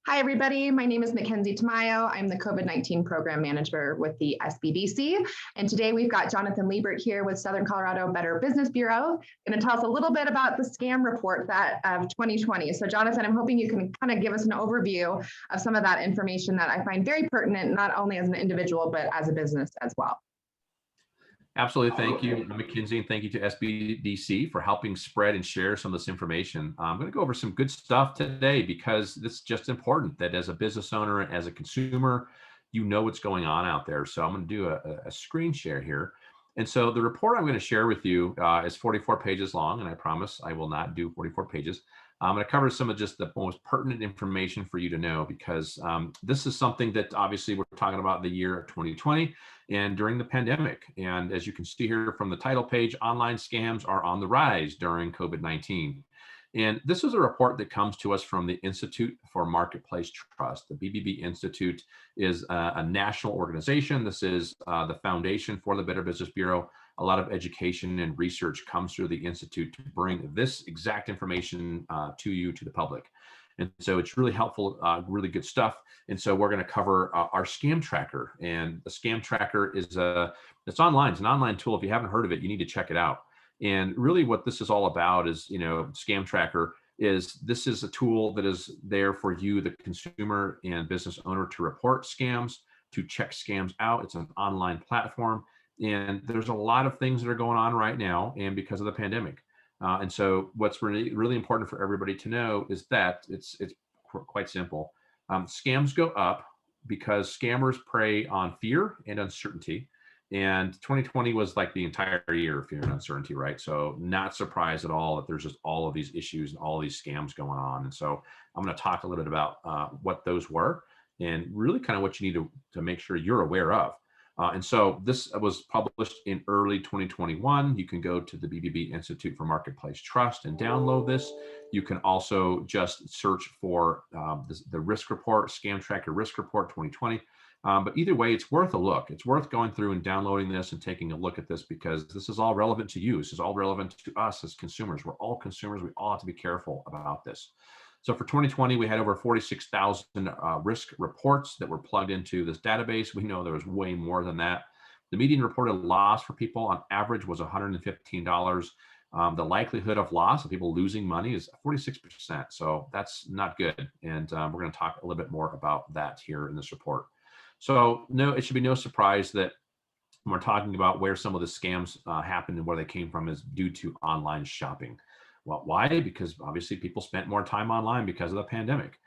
Hi, everybody. My name is Mackenzie Tamayo. I'm the COVID-19 Program Manager with the SBDC. And today we've got Jonathan Liebert here with Southern Colorado Better Business Bureau, going to tell us a little bit about the scam report of 2020. So Jonathan, I'm hoping you can kind of give us an overview of some of that information that I find very pertinent, not only as an individual, but as a business as well. Absolutely. Thank you, Mackenzie, and thank you to SBDC for helping spread and share some of this information. I'm going to go over some good stuff today because it's just important that as a business owner and as a consumer, you know what's going on out there. So I'm going to do a screen share here. And so the report I'm going to share with you is 44 pages long, and I promise I will not do 44 pages. I'm going to cover some of just the most pertinent information for you to know because this is something that obviously we're talking about the year of 2020 and during the pandemic. And as you can see here from the title page, online scams are on the rise during COVID-19. And this is a report that comes to us from the Institute for Marketplace Trust. The BBB Institute is a national organization. This is the foundation for the Better Business Bureau. A lot of education and research comes through the Institute to bring this exact information to you, to the public. And so it's really helpful, really good stuff. And so we're going to cover our scam tracker. And the scam tracker is it's online. It's an online tool. If you haven't heard of it, you need to check it out. And really what this is all about is, scam tracker this is a tool that is there for you, the consumer and business owner, to report scams, to check scams out. It's an online platform. And there's a lot of things that are going on right now, and because of the pandemic. And so what's really, really important for everybody to know is that it's quite simple. Scams go up because scammers prey on fear and uncertainty. And 2020 was like the entire year of fear and uncertainty, right? So not surprised at all that there's just all of these issues and all these scams going on. And so I'm going to talk a little bit about what those were and really kind of what you need to make sure you're aware of. And so this was published in early 2021. You can go to the BBB Institute for Marketplace Trust and download this. You can also just search for the risk report, Scam Tracker Risk Report 2020. But either way, it's worth a look. It's worth going through and downloading this and taking a look at this because this is all relevant to you. This is all relevant to us as consumers. We're all consumers. We all have to be careful about this. So for 2020, we had over 46,000 risk reports that were plugged into this database. We know there was way more than that. The median reported loss for people on average was $115. The likelihood of loss of people losing money is 46%. So that's not good. And we're going to talk a little bit more about that here in this report. So no, it should be no surprise that when we're talking about where some of the scams happened and where they came from is due to online shopping. Well, why? Because obviously people spent more time online because of the pandemic.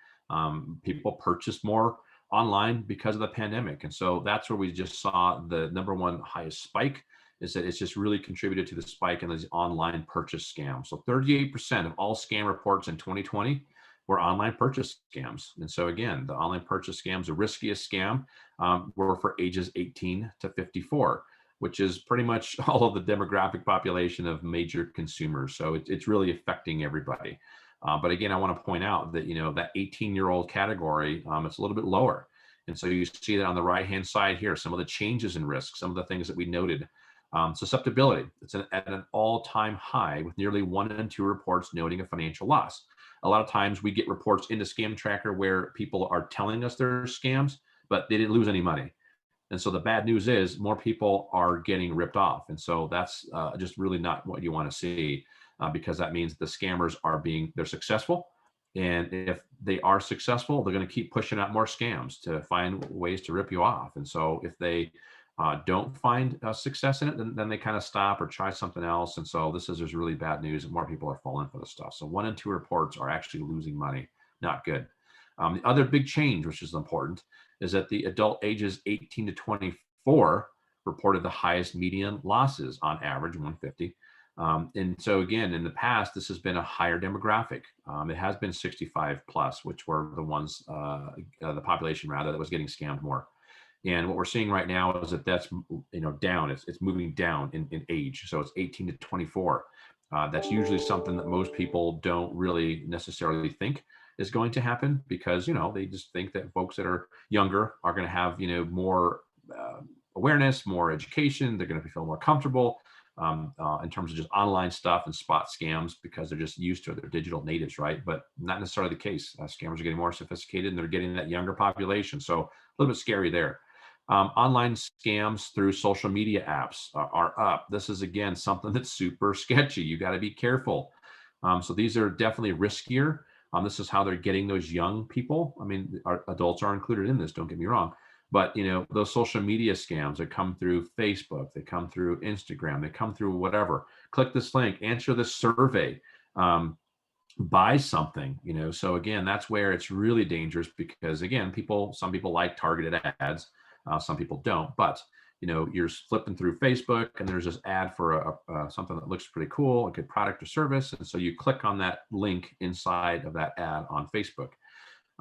People purchased more online because of the pandemic. And so that's where we just saw the number one highest spike, is that it's just really contributed to the spike in these online purchase scams. So 38% of all scam reports in 2020 were online purchase scams. And so again, the online purchase scams, the riskiest scam were for ages 18 to 54. Which is pretty much all of the demographic population of major consumers. So it's really affecting everybody. But again, I want to point out that, that 18-year-old category, it's a little bit lower. And so you see that on the right-hand side here, some of the changes in risk, some of the things that we noted. Susceptibility, it's at an all-time high with nearly 1 in 2 reports noting a financial loss. A lot of times we get reports into Scam Tracker where people are telling us they're scams, but they didn't lose any money. And so the bad news is more people are getting ripped off. And so that's just really not what you want to see because that means the scammers they're successful. And if they are successful, they're going to keep pushing out more scams to find ways to rip you off. And so if they don't find success in it, then they kind of stop or try something else. And so there's really bad news and more people are falling for this stuff. So 1 in 2 reports are actually losing money. Not good. The other big change, which is important, is that the adult ages 18 to 24 reported the highest median losses, on average 150. And so again, in the past, this has been a higher demographic. It has been 65 plus, which were the ones, the population rather, that was getting scammed more. And what we're seeing right now is that that's down. It's moving down in age. So it's 18 to 24. That's usually something that most people don't really necessarily think is going to happen because, they just think that folks that are younger are going to have, more awareness, more education. They're going to feel more comfortable. in terms of just online stuff and spot scams because they're just used to it. They're digital natives, right? But not necessarily the case. Scammers are getting more sophisticated and they're getting that younger population. So a little bit scary there. Online scams through social media apps are up. This is, again, something that's super sketchy. You got to be careful. So these are definitely riskier. This is how they're getting those young people. I mean, our adults are included in this, don't get me wrong. But, those social media scams that come through Facebook, they come through Instagram, they come through whatever. Click this link, answer this survey, buy something, So again, that's where it's really dangerous because, again, some people like targeted ads, some people don't. But, you're flipping through Facebook and there's this ad for something that looks pretty cool, a good product or service. And so you click on that link inside of that ad on Facebook.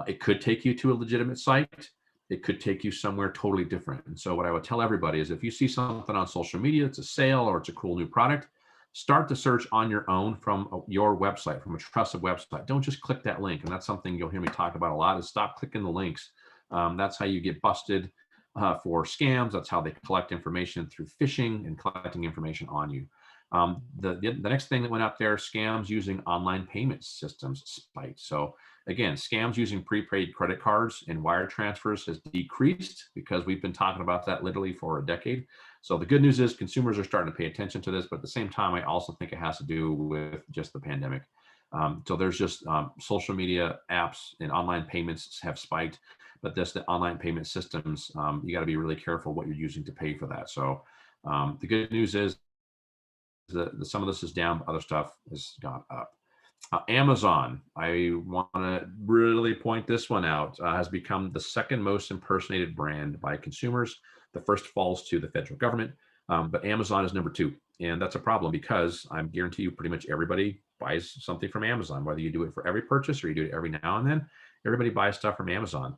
It could take you to a legitimate site. It could take you somewhere totally different. And so what I would tell everybody is if you see something on social media, it's a sale or it's a cool new product, start the search on your own from your website, from a trusted website. Don't just click that link. And that's something you'll hear me talk about a lot is stop clicking the links. That's how you get busted for scams. That's how they collect information through phishing and collecting information on you. The next thing that went up there, scams using online payment systems spiked. So again, scams using prepaid credit cards and wire transfers has decreased because we've been talking about that literally for a decade. So the good news is consumers are starting to pay attention to this, but at the same time, I also think it has to do with just the pandemic. So there's just social media apps and online payments have spiked, but the online payment systems, you got to be really careful what you're using to pay for that. So the good news is some of this is down, but other stuff has gone up. Amazon, I want to really point this one out, has become the second most impersonated brand by consumers. The first falls to the federal government, but Amazon is number 2. And that's a problem because I guarantee you pretty much everybody buys something from Amazon, whether you do it for every purchase or you do it every now and then. Everybody buys stuff from Amazon.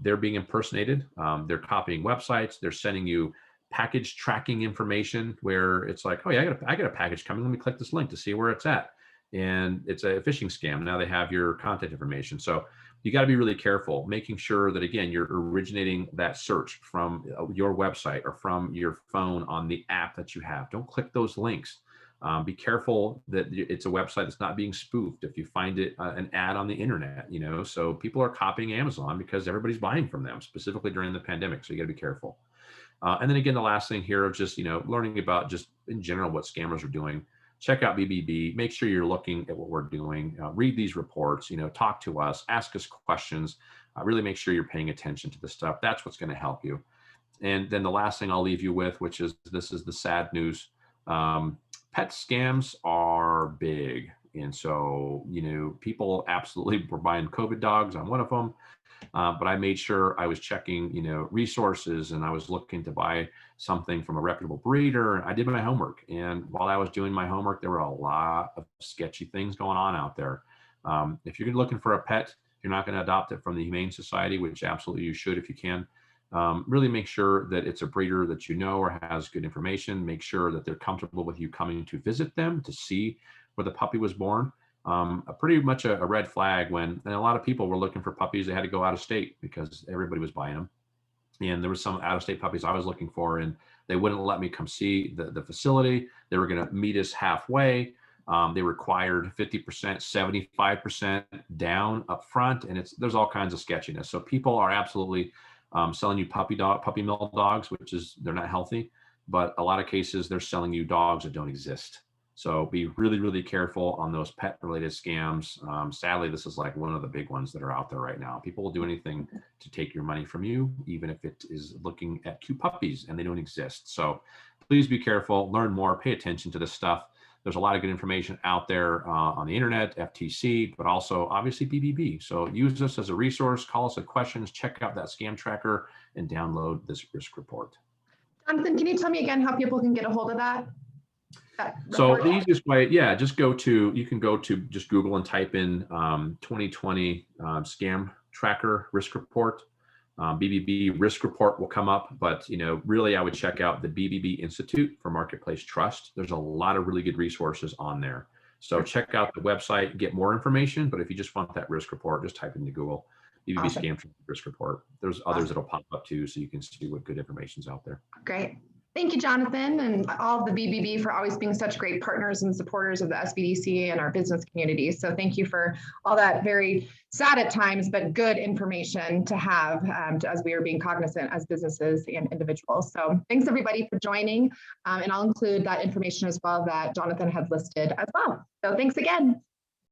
They're being impersonated. They're copying websites. They're sending you package tracking information where it's like, oh yeah, I got a package coming. Let me click this link to see where it's at. And it's a phishing scam. Now they have your contact information. So you got to be really careful, making sure that, again, you're originating that search from your website or from your phone on the app that you have. Don't click those links. Be careful that it's a website that's not being spoofed. If you find it an ad on the internet, so people are copying Amazon because everybody's buying from them, specifically during the pandemic. So you got to be careful. And then again, the last thing here of just, learning about just in general what scammers are doing. Check out BBB, make sure you're looking at what we're doing, read these reports, talk to us, ask us questions, really make sure you're paying attention to this stuff. That's what's going to help you. And then the last thing I'll leave you with, which is, this is the sad news. Pet scams are big. And so, people absolutely were buying COVID dogs. I'm one of them. But I made sure I was checking, resources, and I was looking to buy something from a reputable breeder. I did my homework. And while I was doing my homework, there were a lot of sketchy things going on out there. If you're looking for a pet, you're not going to adopt it from the Humane Society, which absolutely you should if you can. Really make sure that it's a breeder that or has good information. Make sure that they're comfortable with you coming to visit them to see where the puppy was born. Pretty much a red flag and a lot of people were looking for puppies. They had to go out of state because everybody was buying them. And there was some out of state puppies I was looking for, and they wouldn't let me come see the facility. They were going to meet us halfway. They required 50%, 75% down up front. And there's all kinds of sketchiness. So people are absolutely selling you puppy mill dogs, they're not healthy, but a lot of cases they're selling you dogs that don't exist. So be really, really careful on those pet related scams. Sadly, this is like one of the big ones that are out there right now. People will do anything to take your money from you, even if it is looking at cute puppies and they don't exist. So please be careful, learn more, pay attention to this stuff. There's a lot of good information out there on the internet, FTC, but also obviously BBB. So use this as a resource, call us with questions, check out that scam tracker, and download this risk report. Jonathan, can you tell me again how people can get a hold of that? So the easiest way, you can go to just Google and type in 2020 scam tracker risk report. BBB risk report will come up, but really I would check out the BBB Institute for Marketplace Trust. There's a lot of really good resources on there. So check out the website, get more information. But if you just want that risk report, just type into Google BBB scam tracker risk report. There's others that'll pop up too, so you can see what good information's out there. Great. Thank you, Jonathan, and all of the BBB for always being such great partners and supporters of the SBDC and our business community. So thank you for all that very sad at times, but good information to have as we are being cognizant as businesses and individuals. So thanks everybody for joining, and I'll include that information as well that Jonathan had listed as well. So thanks again.